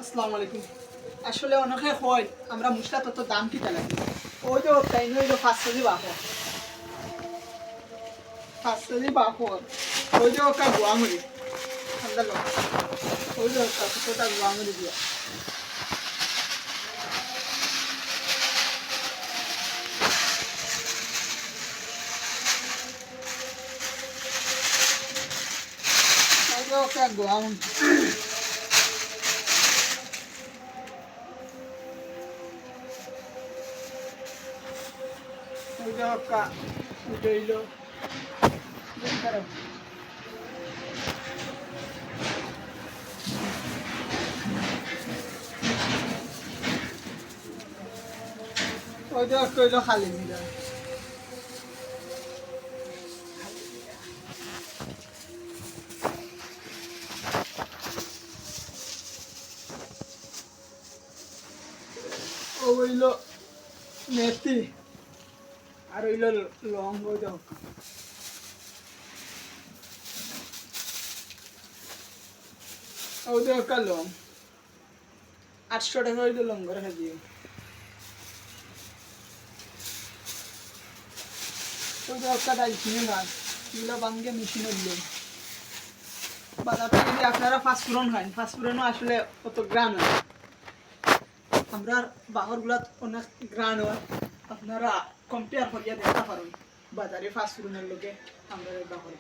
আসসালামু আলাইকুম। আসলে অনেকে হয় আমরা মুসলা তত দাম কিতা লাগে ওই যে তাই নইল 5 কেজি বাহর 5 কেজি বাহর ওই যে ওটা গোয়ামরি ঠান্ডা লোক ওই যে ওটা গোয়ামরি দিয়া ওই যে ওটা গোয়ামরি ওই যে ওটা উঠইল ওই যে ওটা হইল খালি মিলা ও হইল মেথি আর হইল লং ওই যে ওই যে ওটা লং 800 টাকা হইল লং করে খাইয়ে ওই যে একটা ডাইছিনে গাছ এগুলো বাঙ্গে মেশিনে দিল বাজার থেকে যদি আপনারা ফাস্টফুডন খান ফাস্টফুডনও আসলে কত গ্রান হয় আমরা বাহরগুলা অনেক গ্রান হয় আপনারা কম্পেয়ার করিয়া দেখতে পারেন বাজারে ফাস্টফুডনের লোকে আমরা বাহর